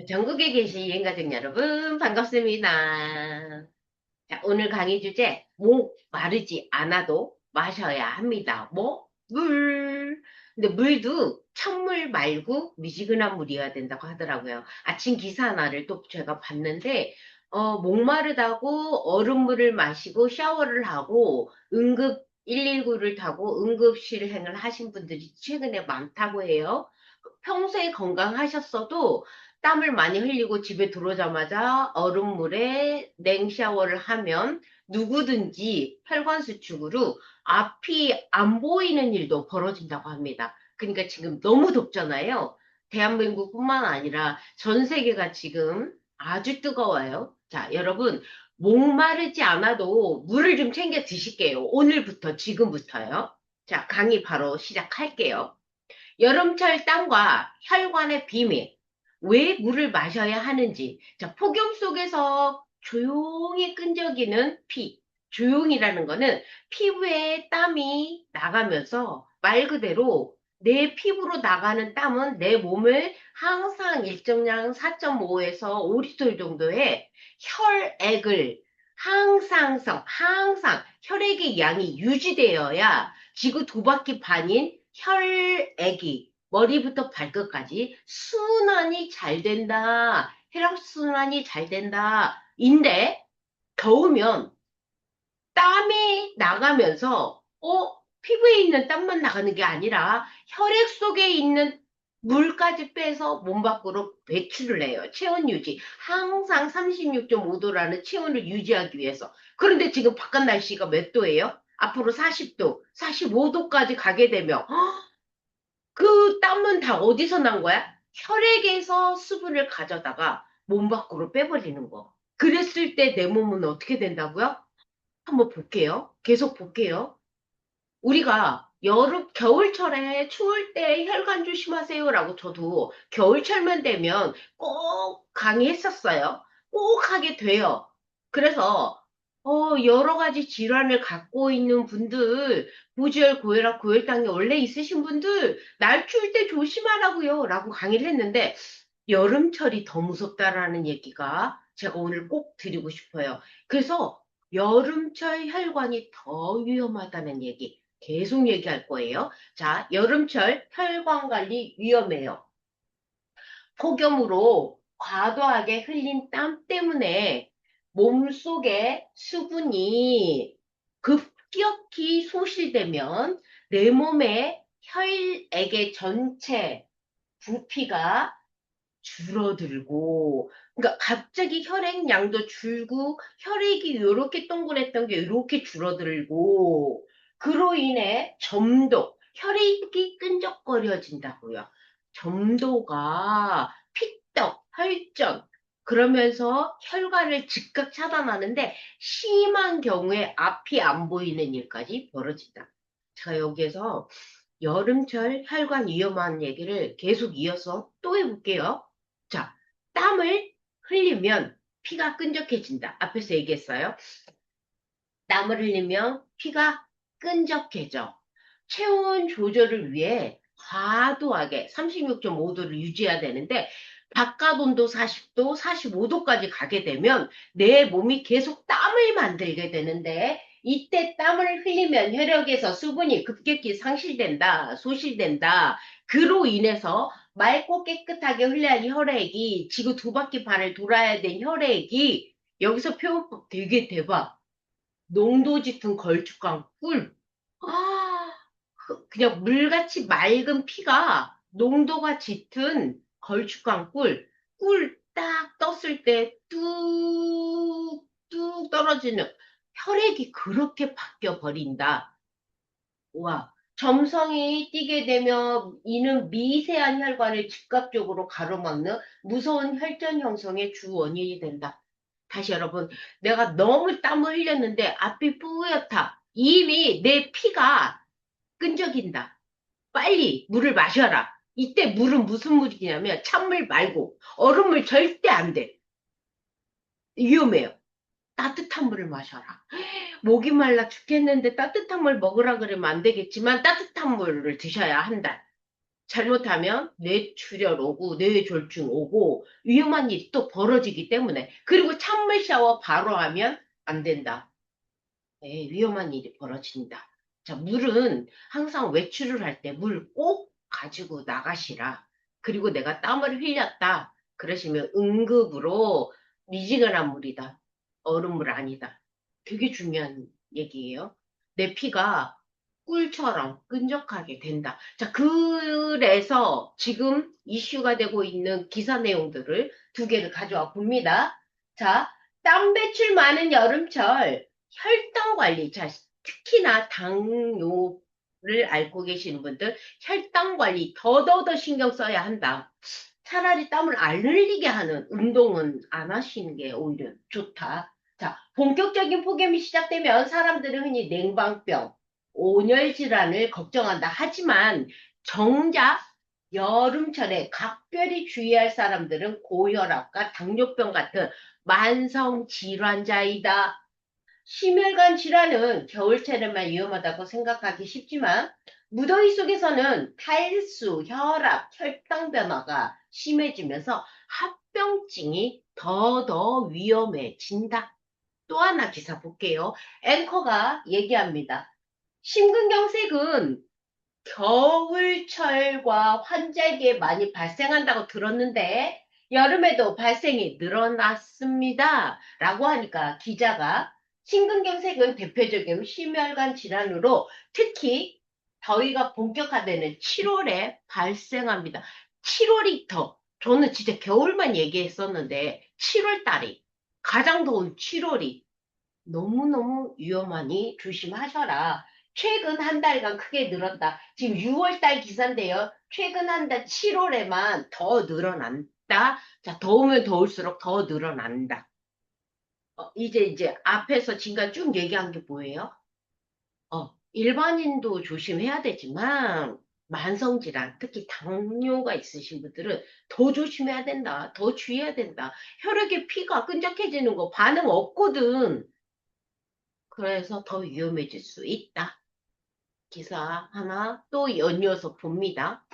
전국에 계신 여행가족 여러분, 반갑습니다. 자, 오늘 강의 주제, 목 마르지 않아도 마셔야 합니다. 뭐? 물. 근데 물도 찬물 말고 미지근한 물이어야 된다고 하더라고요. 아침 기사 하나를 또 제가 봤는데, 목마르다고 얼음물을 마시고 샤워를 하고 응급 119를 타고 응급실행을 하신 분들이 최근에 많다고 해요. 평소에 건강하셨어도 땀을 많이 흘리고 집에 들어오자마자 얼음물에 냉샤워를 하면 누구든지 혈관수축으로 앞이 안 보이는 일도 벌어진다고 합니다. 그러니까 지금 너무 덥잖아요. 대한민국뿐만 아니라 전 세계가 지금 아주 뜨거워요. 자, 여러분, 목마르지 않아도 물을 좀 챙겨 드실게요. 오늘부터, 지금부터요. 자, 강의 바로 시작할게요. 여름철 땀과 혈관의 비밀. 왜 물을 마셔야 하는지. 자, 폭염 속에서 조용히 끈적이는 피. 조용이라는 거는 피부에 땀이 나가면서 말 그대로 내 피부로 나가는 땀은 내 몸을 항상 일정량 4.5에서 5리터 정도의 혈액을 항상 혈액의 양이 유지되어야 지구 두 바퀴 반인 혈액이 머리부터 발끝까지 순환이 잘 된다. 혈액순환이 잘 된다. 인데, 더우면 땀이 나가면서, 피부에 있는 땀만 나가는 게 아니라 혈액 속에 있는 물까지 빼서 몸 밖으로 배출을 해요. 체온 유지. 항상 36.5도라는 체온을 유지하기 위해서. 그런데 지금 바깥 날씨가 몇 도예요? 앞으로 40도, 45도까지 가게 되면 그 땀은 다 어디서 난 거야? 혈액에서 수분을 가져다가 몸 밖으로 빼버리는 거. 그랬을 때 내 몸은 어떻게 된다고요? 한번 볼게요. 계속 볼게요. 우리가 겨울철에 추울 때 혈관 조심하세요라고 저도 겨울철만 되면 꼭 강의했었어요. 꼭 하게 돼요. 그래서, 여러 가지 질환을 갖고 있는 분들, 고지혈, 고혈압, 고혈당이 원래 있으신 분들, 날 추울 때 조심하라고요. 라고 강의를 했는데, 여름철이 더 무섭다라는 얘기가 제가 오늘 꼭 드리고 싶어요. 그래서 여름철 혈관이 더 위험하다는 얘기 계속 얘기할 거예요. 자, 여름철 혈관 관리 위험해요. 폭염으로 과도하게 흘린 땀 때문에 몸속에 수분이 급격히 소실되면 내 몸의 혈액의 전체 부피가 줄어들고, 그러니까 갑자기 혈액량도 줄고, 혈액이 이렇게 동그랬던 게 이렇게 줄어들고, 그로 인해 점도, 혈액이 끈적거려진다고요. 점도가 픽떡, 혈전, 그러면서 혈관을 즉각 차단하는데 심한 경우에 앞이 안 보이는 일까지 벌어진다. 제가 여기에서 여름철 혈관 위험한 얘기를 계속 이어서 또 해볼게요. 자, 땀을 흘리면 피가 끈적해진다. 앞에서 얘기했어요. 땀을 흘리면 피가 끈적해져. 체온 조절을 위해 과도하게 36.5도를 유지해야 되는데 바깥 온도 40도, 45도까지 가게 되면 내 몸이 계속 땀을 만들게 되는데 이때 땀을 흘리면 혈액에서 수분이 급격히 상실된다, 소실된다. 그로 인해서 맑고 깨끗하게 흘러야 할 혈액이 지구 두 바퀴 반을 돌아야 된 혈액이 여기서 표현법 되게 대박. 농도 짙은 걸쭉한 꿀. 아, 그냥 물같이 맑은 피가 농도가 짙은 걸쭉한 꿀. 꿀 딱 떴을 때 뚝뚝 떨어지는 혈액이 그렇게 바뀌어 버린다. 와, 점성이 뛰게 되면 이는 미세한 혈관을 즉각적으로 가로막는 무서운 혈전 형성의 주 원인이 된다. 다시 여러분, 내가 너무 땀을 흘렸는데 앞이 뿌옇다. 이미 내 피가 끈적인다. 빨리 물을 마셔라. 이때 물은 무슨 물이냐면 찬물 말고 얼음물 절대 안 돼. 위험해요. 따뜻한 물을 마셔라. 목이 말라 죽겠는데 따뜻한 물 먹으라 그러면 안 되겠지만 따뜻한 물을 드셔야 한다. 잘못하면 뇌출혈 오고 뇌졸중 오고 위험한 일이 또 벌어지기 때문에 그리고 찬물 샤워 바로 하면 안 된다. 네, 위험한 일이 벌어진다. 자, 물은 항상 외출을 할 때 물 꼭 가지고 나가시라. 그리고 내가 땀을 흘렸다. 그러시면 응급으로 미지근한 물이다. 얼음물 아니다. 되게 중요한 얘기예요. 내 피가 꿀처럼 끈적하게 된다. 자, 그래서 지금 이슈가 되고 있는 기사 내용들을 두 개를 가져와 봅니다. 자, 땀 배출 많은 여름철 혈당 관리, 자, 특히나 당뇨를 앓고 계시는 분들 혈당 관리 더더더 신경 써야 한다. 차라리 땀을 안 흘리게 하는 운동은 안 하시는 게 오히려 좋다. 자, 본격적인 폭염이 시작되면 사람들은 흔히 냉방병, 온열 질환을 걱정한다. 하지만 정작 여름철에 각별히 주의할 사람들은 고혈압과 당뇨병 같은 만성 질환자이다. 심혈관 질환은 겨울철에만 위험하다고 생각하기 쉽지만 무더위 속에서는 탈수, 혈압, 혈당 변화가 심해지면서 합병증이 더더 위험해진다. 또 하나 기사 볼게요. 앵커가 얘기합니다. 심근경색은 겨울철과 환절기에 많이 발생한다고 들었는데 여름에도 발생이 늘어났습니다. 라고 하니까 기자가 심근경색은 대표적인 심혈관 질환으로 특히 더위가 본격화되는 7월에 발생합니다. 7월이 더 저는 진짜 겨울만 얘기했었는데 7월 달이 가장 더운 7월이 너무너무 위험하니 조심하셔라. 최근 한 달간 크게 늘었다. 지금 6월 달 기사인데요. 최근 한 달 7월에만 더 늘어난다. 자, 더우면 더울수록 더 늘어난다. 이제 앞에서 지금까지 쭉 얘기한 게 뭐예요? 일반인도 조심해야 되지만 만성질환, 특히 당뇨가 있으신 분들은 더 조심해야 된다. 더 주의해야 된다. 혈액에 피가 끈적해지는 거 반응 없거든. 그래서 더 위험해질 수 있다. 기사 하나 또 연이어서 봅니다.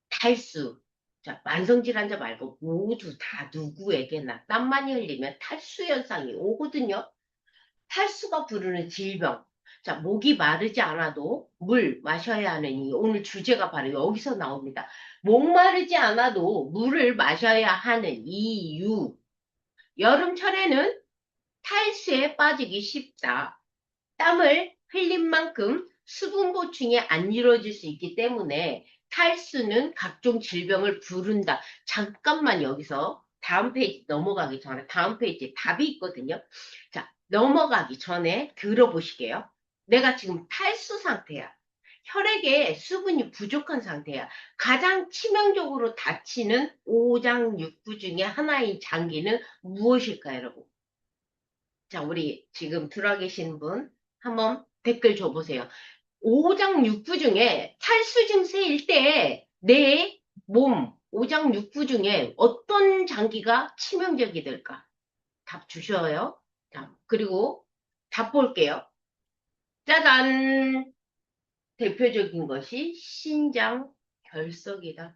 탈수. 자, 만성질환자 말고 모두 다 누구에게나 땀 많이 흘리면 탈수 현상이 오거든요. 탈수가 부르는 질병. 자, 목이 마르지 않아도 물 마셔야 하는 오늘 주제가 바로 여기서 나옵니다. 목 마르지 않아도 물을 마셔야 하는 이유. 여름철에는 탈수에 빠지기 쉽다. 땀을 흘린 만큼 수분 보충이 안 이루어질 수 있기 때문에 탈수는 각종 질병을 부른다. 잠깐만 여기서 다음 페이지 넘어가기 전에 다음 페이지에 답이 있거든요. 자, 넘어가기 전에 들어보시게요. 내가 지금 탈수 상태야. 혈액에 수분이 부족한 상태야. 가장 치명적으로 다치는 오장육부 중에 하나인 장기는 무엇일까요, 여러분? 자, 우리 지금 들어와 계신 분 한번 댓글 줘보세요. 오장육부 중에 탈수 증세일 때 내 몸, 오장육부 중에 어떤 장기가 치명적이 될까? 답 주셔요. 자, 그리고 답 볼게요. 짜잔! 대표적인 것이 신장 결석이다.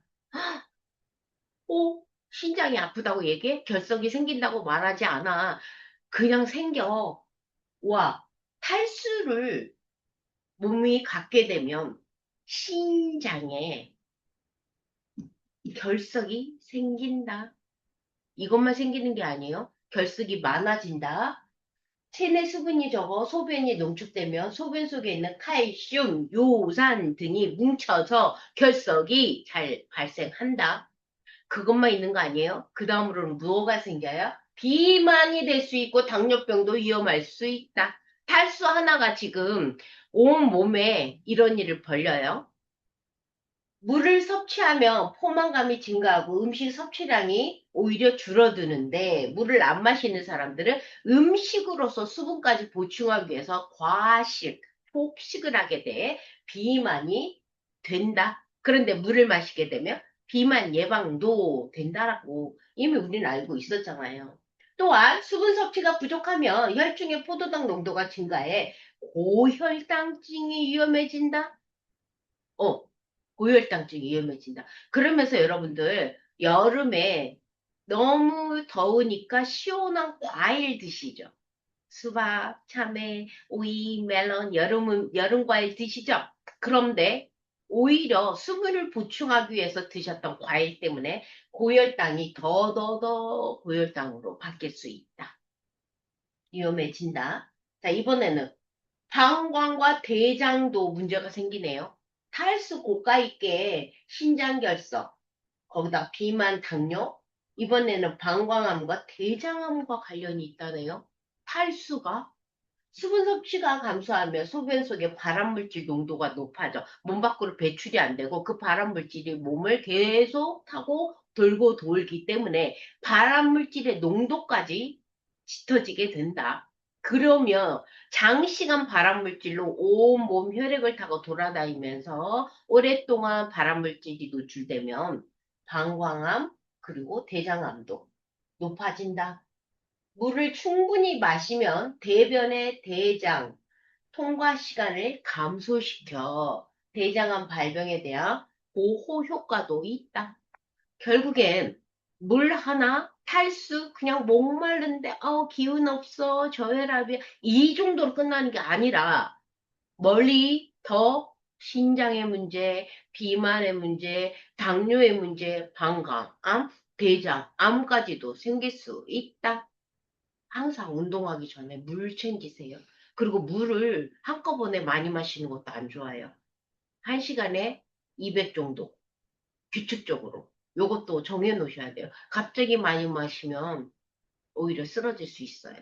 오, 신장이 아프다고 얘기해? 결석이 생긴다고 말하지 않아. 그냥 생겨. 와, 탈수를 몸이 갖게 되면 신장에 결석이 생긴다. 이것만 생기는 게 아니에요. 결석이 많아진다. 체내 수분이 적어 소변이 농축되면 소변 속에 있는 칼슘, 요산 등이 뭉쳐서 결석이 잘 발생한다. 그것만 있는 거 아니에요? 그 다음으로는 무엇가 생겨요? 비만이 될 수 있고 당뇨병도 위험할 수 있다. 탈수 하나가 지금 온 몸에 이런 일을 벌려요. 물을 섭취하면 포만감이 증가하고 음식 섭취량이 오히려 줄어드는데 물을 안 마시는 사람들은 음식으로서 수분까지 보충하기 위해서 과식, 폭식을 하게 돼 비만이 된다. 그런데 물을 마시게 되면 비만 예방도 된다라고 이미 우리는 알고 있었잖아요. 또한 수분 섭취가 부족하면 혈중의 포도당 농도가 증가해 고혈당증이 위험해진다. 어, 고혈당증이 위험해진다. 그러면서 여러분들 여름에 너무 더우니까 시원한 과일 드시죠. 수박, 참외, 오이, 멜론, 여름 과일 드시죠? 그런데 오히려 수분을 보충하기 위해서 드셨던 과일 때문에 고혈당이 더더더 고혈당으로 바뀔 수 있다. 위험해진다. 자, 이번에는 방광과 대장도 문제가 생기네요. 탈수 고가 있게 신장결석, 거기다 비만, 당뇨, 이번에는 방광암과 대장암과 관련이 있다네요. 탈수가 수분 섭취가 감소하며 소변 속에 발암물질 농도가 높아져 몸 밖으로 배출이 안 되고 그 발암물질이 몸을 계속 타고 돌고 돌기 때문에 발암물질의 농도까지 짙어지게 된다. 그러면 장시간 발암물질로 온 몸 혈액을 타고 돌아다니면서 오랫동안 발암물질이 노출되면 방광암 그리고 대장암도 높아진다. 물을 충분히 마시면 대변의 대장 통과 시간을 감소시켜 대장암 발병에 대한 보호 효과도 있다. 결국엔 물 하나, 탈수, 그냥 목마른데, 기운 없어, 저혈압이야. 이 정도로 끝나는 게 아니라, 멀리 더 신장의 문제, 비만의 문제, 당뇨의 문제, 방광암, 대장암까지도 생길 수 있다. 항상 운동하기 전에 물 챙기세요. 그리고 물을 한꺼번에 많이 마시는 것도 안 좋아요. 한 시간에 200 정도, 규칙적으로. 요것도 정해 놓으셔야 돼요. 갑자기 많이 마시면 오히려 쓰러질 수 있어요.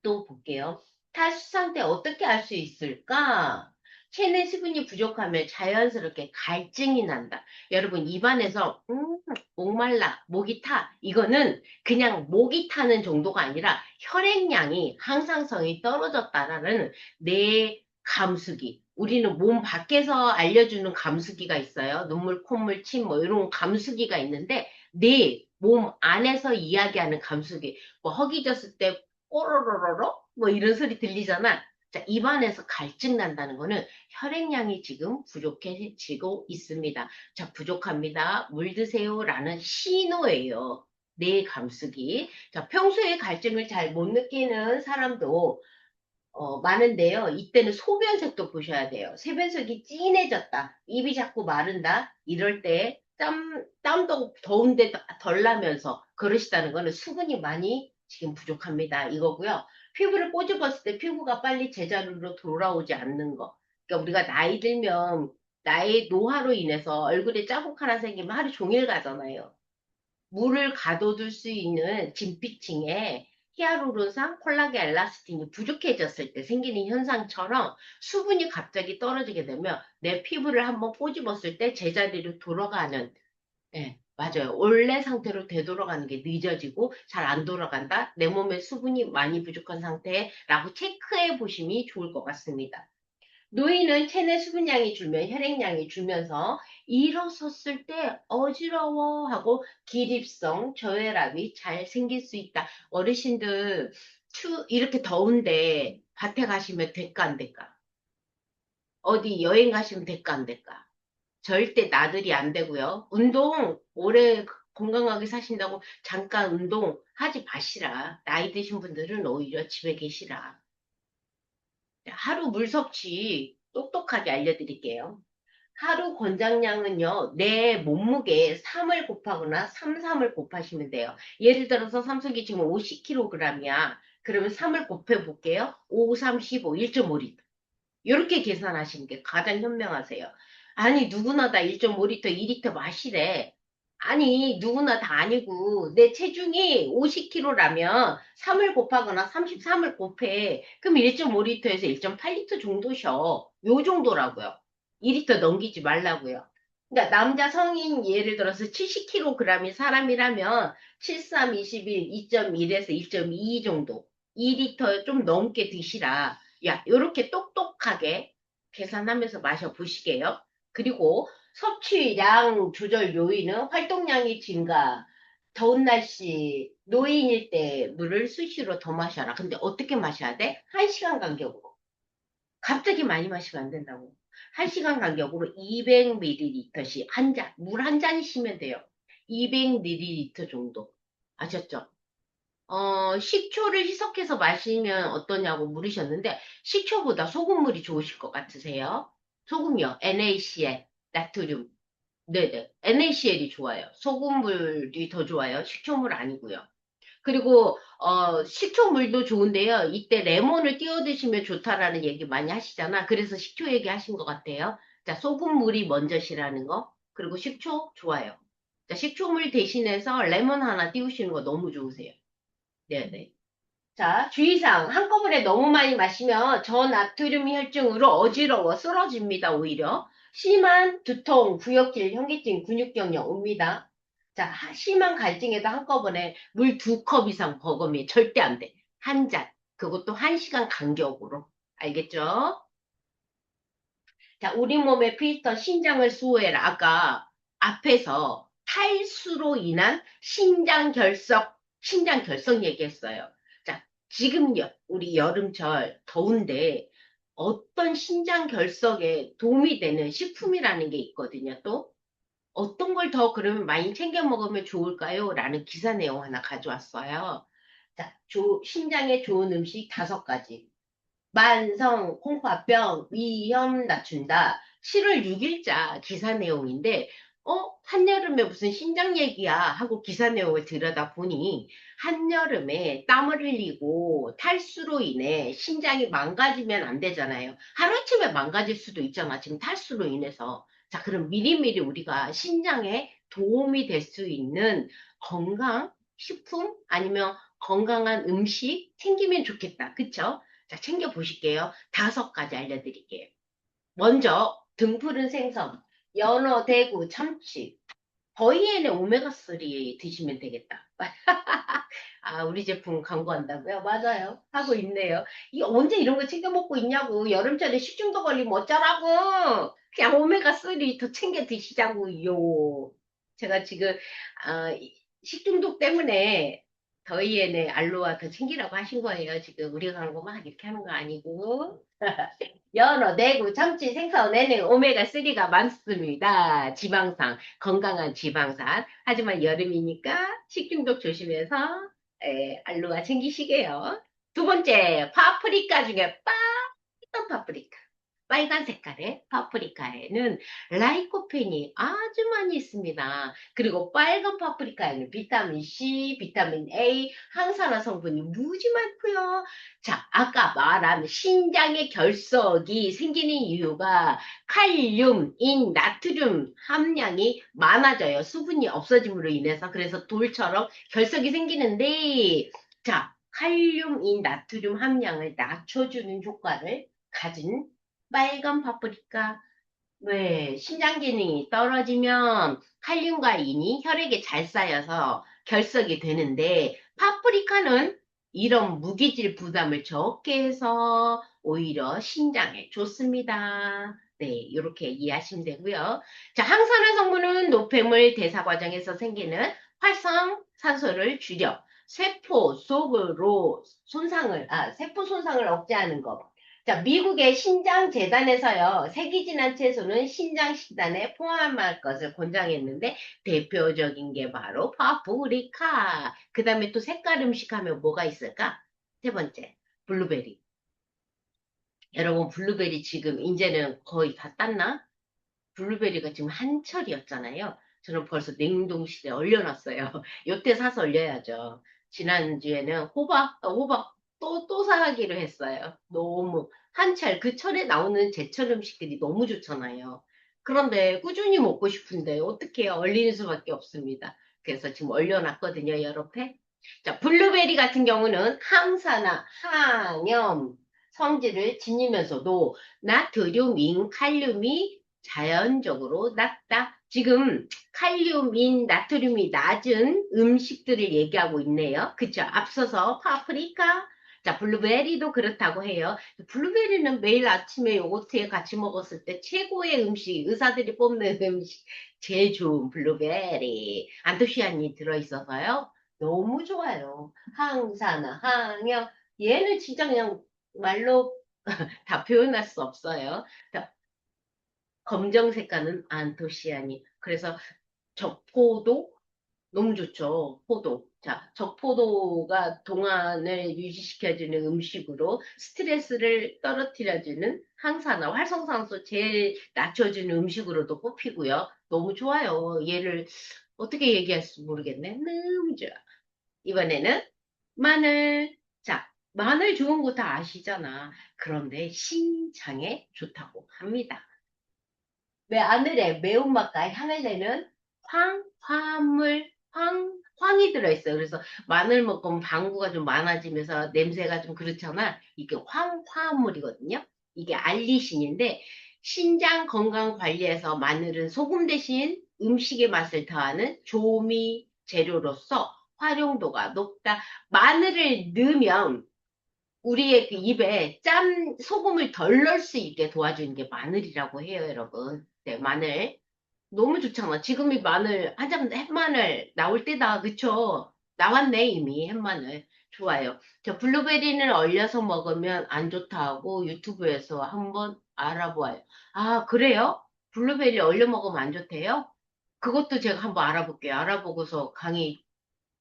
또 볼게요. 탈수 상태 어떻게 알 수 있을까? 체내 수분이 부족하면 자연스럽게 갈증이 난다. 여러분 입안에서 목말라, 목이 타. 이거는 그냥 목이 타는 정도가 아니라 혈액량이 항상성이 떨어졌다라는 뇌 감수기. 우리는 몸 밖에서 알려주는 감수기가 있어요. 눈물, 콧물, 침 뭐 이런 감수기가 있는데 뇌 몸 안에서 이야기하는 감수기. 뭐 허기졌을 때 꼬로로로로 뭐 이런 소리 들리잖아. 자, 입안에서 갈증 난다는 거는 혈액량이 지금 부족해지고 있습니다. 자, 부족합니다. 물 드세요라는 신호예요. 뇌 감수기. 자, 평소에 갈증을 잘 못 느끼는 사람도 많은데요. 이때는 소변색도 보셔야 돼요. 소변색이 진해졌다. 입이 자꾸 마른다. 이럴 때 땀도 더운데 덜 나면서 그러시다는 거는 수분이 많이 지금 부족합니다. 이거고요. 피부를 꼬집었을 때 피부가 빨리 제자리로 돌아오지 않는 거. 그러니까 우리가 나이 들면 나의 노화로 인해서 얼굴에 자국 하나 생기면 하루 종일 가잖아요. 물을 가둬둘 수 있는 진피층에 히아루론산, 콜라겐, 엘라스틴이 부족해졌을 때 생기는 현상처럼 수분이 갑자기 떨어지게 되면 내 피부를 한번 꼬집었을 때 제자리로 돌아가는, 예, 맞아요. 원래 상태로 되돌아가는 게 늦어지고 잘 안 돌아간다. 내 몸에 수분이 많이 부족한 상태라고 체크해 보심이 좋을 것 같습니다. 노인은 체내 수분량이 줄면 혈액량이 줄면서 일어섰을 때 어지러워하고 기립성 저혈압이 잘 생길 수 있다. 어르신들 이렇게 더운데 밭에 가시면 될까 안 될까? 어디 여행 가시면 될까 안 될까? 절대 나들이 안 되고요. 운동 오래 건강하게 사신다고 잠깐 운동 하지 마시라. 나이 드신 분들은 오히려 집에 계시라. 하루 물 섭취 똑똑하게 알려드릴게요. 하루 권장량은요, 내 몸무게에 3을 곱하거나 3을 곱하시면 돼요. 예를 들어서 삼성이 지금 50kg이야. 그러면 3을 곱해 볼게요. 5, 3, 15, 1.5리터. 이렇게 계산하시는 게 가장 현명하세요. 아니, 누구나 다 1.5리터, 2리터 마시래. 아니, 누구나 다 아니고, 내 체중이 50kg라면 3을 곱하거나 33을 곱해. 그럼 1.5리터에서 1.8리터 정도셔. 요 정도라고요. 2리터 넘기지 말라고요. 그러니까 남자 성인 예를 들어서 70kg인 사람이라면 73, 21, 2.1에서 2.2 정도. 2리터 좀 넘게 드시라. 야, 요렇게 똑똑하게 계산하면서 마셔보시게요. 그리고 섭취량 조절 요인은 활동량이 증가, 더운 날씨, 노인일 때 물을 수시로 더 마셔라. 근데 어떻게 마셔야 돼? 1시간 간격으로. 갑자기 많이 마시면 안 된다고. 1시간 간격으로 200ml씩 한 잔, 물 한 잔이시면 돼요. 200ml 정도. 아셨죠? 식초를 희석해서 마시면 어떠냐고 물으셨는데, 식초보다 소금물이 좋으실 것 같으세요? 소금이요. NaCl, 나트륨. 네네. NaCl이 좋아요. 소금물이 더 좋아요. 식초물 아니고요. 그리고 식초물도 좋은데요. 이때 레몬을 띄워 드시면 좋다라는 얘기 많이 하시잖아. 그래서 식초 얘기하신 것 같아요. 자, 소금물이 먼저시라는 거. 그리고 식초 좋아요. 자, 식초물 대신해서 레몬 하나 띄우시는 거 너무 좋으세요. 네네. 자, 주의사항. 한꺼번에 너무 많이 마시면 저나트륨 혈증으로 어지러워 쓰러집니다, 오히려. 심한 두통, 구역질, 현기증, 근육경련 옵니다. 자, 심한 갈증에도 한꺼번에 물 2컵 이상 버금이 절대 안 돼. 한 잔. 그것도 1시간 간격으로. 알겠죠? 자, 우리 몸의 필터 신장을 수호해라. 아까 앞에서 탈수로 인한 신장 결석 얘기했어요. 자, 지금 우리 여름철 더운데 어떤 신장 결석에 도움이 되는 식품이라는 게 있거든요. 또 어떤 걸 더 그러면 많이 챙겨 먹으면 좋을까요? 라는 기사 내용 하나 가져왔어요. 자, 신장에 좋은 음식 5가지. 만성 콩팥병 위험 낮춘다. 7월 6일자 기사 내용인데, 한여름에 무슨 신장 얘기야 하고 기사 내용을 들여다 보니, 한여름에 땀을 흘리고 탈수로 인해 신장이 망가지면 안 되잖아요. 하루아침에 망가질 수도 있잖아. 지금 탈수로 인해서. 자, 그럼 미리미리 우리가 신장에 도움이 될 수 있는 건강 식품 아니면 건강한 음식 챙기면 좋겠다. 그쵸? 자, 챙겨보실게요. 5가지 알려드릴게요. 먼저, 등푸른 생선, 연어, 대구, 참치, 거의에는 오메가3 드시면 되겠다. 아, 우리 제품 광고한다고요? 맞아요. 하고 있네요. 이 언제 이런 거 챙겨 먹고 있냐고. 여름철에 식중독 걸리면 어쩌라고. 그냥 오메가3 더 챙겨 드시자고요. 제가 지금, 식중독 때문에 더위에는 알로아 더 챙기라고 하신 거예요. 지금 우리 광고 막 이렇게 하는 거 아니고. 연어, 대구, 참치, 생선에는 오메가3가 많습니다. 지방산, 건강한 지방산. 하지만 여름이니까 식중독 조심해서 알로아 챙기시게요. 2번째, 파프리카 중에 빨간 파프리카. 빨간 색깔의 파프리카에는 라이코펜이 아주 많이 있습니다. 그리고 빨간 파프리카에는 비타민 C, 비타민 A, 항산화 성분이 무지 많고요. 자, 아까 말한 신장의 결석이 생기는 이유가 칼륨, 인, 나트륨 함량이 많아져요. 수분이 없어짐으로 인해서. 그래서 돌처럼 결석이 생기는데, 자, 칼륨, 인, 나트륨 함량을 낮춰주는 효과를 가진 빨간 파프리카. 왜 신장 기능이 떨어지면 칼륨과 인이 혈액에 잘 쌓여서 결석이 되는데 파프리카는 이런 무기질 부담을 적게 해서 오히려 신장에 좋습니다. 네, 이렇게 이해하시면 되고요. 자, 항산화 성분은 노폐물 대사 과정에서 생기는 활성산소를 줄여 세포 손상을 억제하는 것. 자, 미국의 신장재단에서요, 세기진한 채소는 신장식단에 포함할 것을 권장했는데, 대표적인 게 바로 파프리카. 그 다음에 또 색깔 음식 하면 뭐가 있을까? 3번째, 블루베리. 여러분, 블루베리 지금 이제는 거의 다 땄나? 블루베리가 지금 한철이었잖아요. 저는 벌써 냉동실에 얼려놨어요. 요때 사서 얼려야죠. 지난주에는 호박 또 사기로 했어요. 너무, 한철, 그 철에 나오는 제철 음식들이 너무 좋잖아요. 그런데 꾸준히 먹고 싶은데 어떻게 해요? 얼리는 수밖에 없습니다. 그래서 지금 얼려놨거든요, 여러 팩. 자, 블루베리 같은 경우는 항산화, 항염 성질을 지니면서도 나트륨인 칼륨이 자연적으로 낮다. 지금 칼륨인 나트륨이 낮은 음식들을 얘기하고 있네요. 그쵸? 앞서서 파프리카, 자, 블루베리도 그렇다고 해요. 블루베리는 매일 아침에 요거트에 같이 먹었을 때 최고의 음식, 의사들이 뽑는 음식, 제일 좋은 블루베리. 안토시아닌이 들어있어서요. 너무 좋아요. 항산화, 항염. 얘는 진짜 그냥 말로 다 표현할 수 없어요. 검정 색깔은 안토시아닌. 그래서 적포도 너무 좋죠. 포도. 자, 적포도가 동안을 유지시켜주는 음식으로 스트레스를 떨어뜨려주는 항산화, 활성산소 제일 낮춰주는 음식으로도 꼽히고요. 너무 좋아요. 얘를 어떻게 얘기할지 모르겠네. 너무 좋아. 이번에는 마늘. 자, 마늘 좋은 거 다 아시잖아. 그런데 신장에 좋다고 합니다. 마늘에 매운맛과 향을 내는 황이 들어있어요. 그래서 마늘 먹으면 방구가 좀 많아지면서 냄새가 좀 그렇잖아. 이게 화합물이거든요. 이게 알리신인데, 신장 건강 관리에서 마늘은 소금 대신 음식의 맛을 더하는 조미 재료로서 활용도가 높다. 마늘을 넣으면 우리의 그 입에 소금을 덜 넣을 수 있게 도와주는 게 마늘이라고 해요, 여러분. 네, 마늘. 너무 좋잖아. 지금 이 마늘, 하자면 햇마늘 나올 때다. 그쵸? 나왔네, 이미 햇마늘. 좋아요. 저 블루베리는 얼려서 먹으면 안 좋다고 유튜브에서 한번 알아보아요. 아, 그래요? 블루베리 얼려 먹으면 안 좋대요? 그것도 제가 한번 알아볼게요. 알아보고서 강의,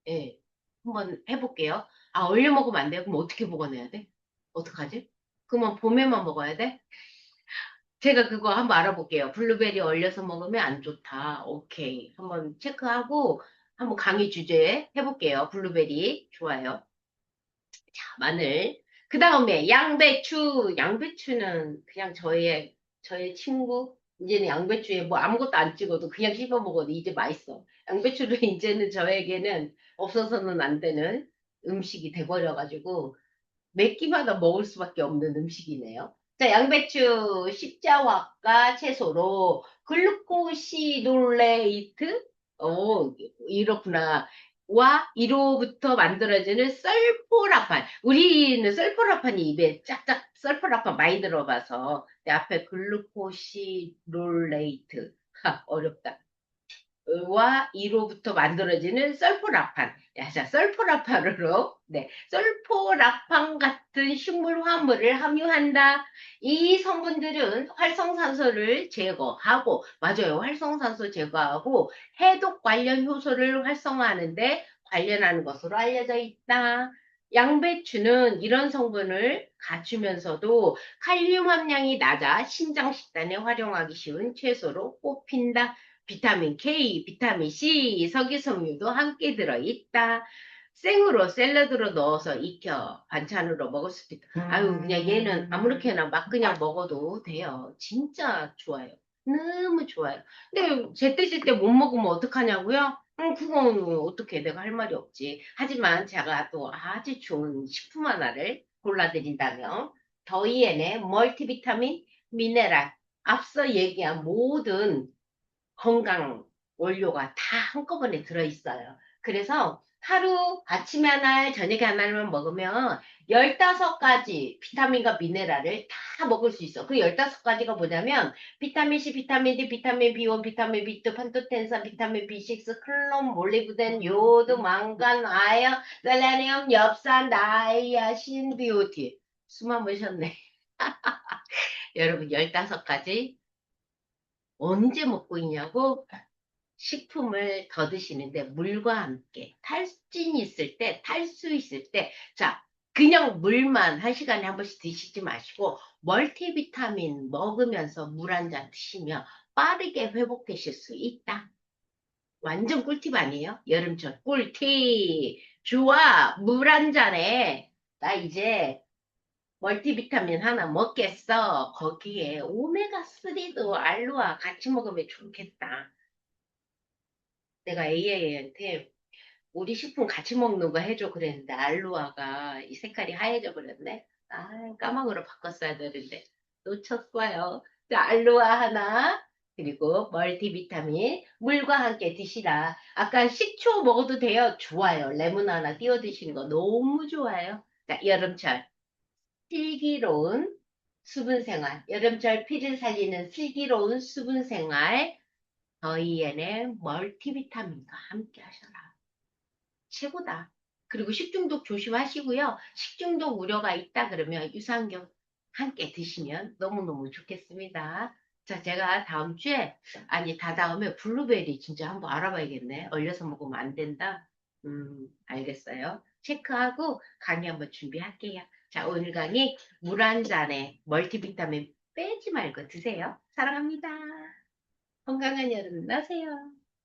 예, 한번 해볼게요. 아, 얼려 먹으면 안 돼요? 그럼 어떻게 보관해야 돼? 어떡하지? 그러면 봄에만 먹어야 돼? 제가 그거 한번 알아볼게요. 블루베리 얼려서 먹으면 안 좋다. 오케이. 한번 체크하고 한번 강의 주제 해볼게요. 블루베리. 좋아요. 자, 마늘. 그 다음에 양배추. 양배추는 그냥 저의 친구. 이제는 양배추에 뭐 아무것도 안 찍어도 그냥 씹어 먹어도 이제 맛있어. 양배추를 이제는 저에게는 없어서는 안 되는 음식이 돼버려가지고 몇 끼마다 먹을 수밖에 없는 음식이네요. 자, 양배추 십자화과 채소로 글루코시놀레이트? 이렇구나. 와, 이로부터 만들어지는 썰포라판. 우리는 썰포라판이 입에 짝짝 썰포라판 많이 들어봐서 내 앞에 글루코시놀레이트. 하, 어렵다. 와 이로부터 만들어지는 설포라판. 야, 자, 설포라판으로, 네, 설포라판 같은 식물 화합물을 함유한다. 이 성분들은 활성산소를 제거하고, 맞아요. 활성산소 제거하고 해독 관련 효소를 활성화하는데 관련하는 것으로 알려져 있다. 양배추는 이런 성분을 갖추면서도 칼륨 함량이 낮아 신장 식단에 활용하기 쉬운 채소로 꼽힌다. 비타민 K, 비타민 C, 석유섬유도 함께 들어있다. 생으로 샐러드로 넣어서 익혀 반찬으로 먹을 수도 있다. 아유, 그냥 얘는 아무렇게나 막 그냥 먹어도 돼요. 진짜 좋아요. 너무 좋아요. 근데 제때제때 못 먹으면 어떡하냐고요? 그건 어떻게 내가 할 말이 없지. 하지만 제가 또 아주 좋은 식품 하나를 골라드린다면 더이엔의 멀티비타민 미네랄 앞서 얘기한 모든 건강 원료가 다 한꺼번에 들어있어요. 그래서 하루 아침에 하나, 저녁에 하나만 먹으면 15가지 비타민과 미네랄을 다 먹을 수 있어. 그 15가지가 뭐냐면 비타민 C, 비타민 D, 비타민 B1, 비타민 B2, 판토텐산, 비타민 B6, 클론, 몰리브덴, 요오드, 망간, 아연, 셀레니엄, 엽산, 나이아신, 비오티. 숨 한번 쉬었네. 여러분 15가지 언제 먹고 있냐고? 식품을 더 드시는데 물과 함께 탈진 있을 때, 탈수 있을 때, 자, 그냥 물만 한 시간에 한 번씩 드시지 마시고 멀티비타민 먹으면서 물 한 잔 드시면 빠르게 회복되실 수 있다. 완전 꿀팁 아니에요? 여름철 꿀팁. 좋아, 물 한 잔에 나 이제 멀티비타민 하나 먹겠어. 거기에 오메가3도 알로아 같이 먹으면 좋겠다. 내가 AI한테 우리 식품 같이 먹는 거 해줘 그랬는데 알로아가 이 색깔이 하얘져 버렸네. 아, 까망으로 바꿨어야 되는데 놓쳤어요. 자, 알로아 하나 그리고 멀티비타민 물과 함께 드시라. 아까 식초 먹어도 돼요. 좋아요. 레몬 하나 띄워 드시는 거 너무 좋아요. 자, 여름철 슬기로운 수분 생활. 여름철 피를 살리는 슬기로운 수분 생활. 더이엔의 멀티비타민과 함께 하셔라. 최고다. 그리고 식중독 조심하시고요. 식중독 우려가 있다 그러면 유산균 함께 드시면 너무너무 좋겠습니다. 자, 제가 다음 주에, 아니, 다다음에 블루베리 진짜 한번 알아봐야겠네. 얼려서 먹으면 안 된다. 알겠어요. 체크하고 강의 한번 준비할게요. 자, 오늘 강의 물 한 잔에 멀티비타민 빼지 말고 드세요. 사랑합니다. 건강한 여름 나세요.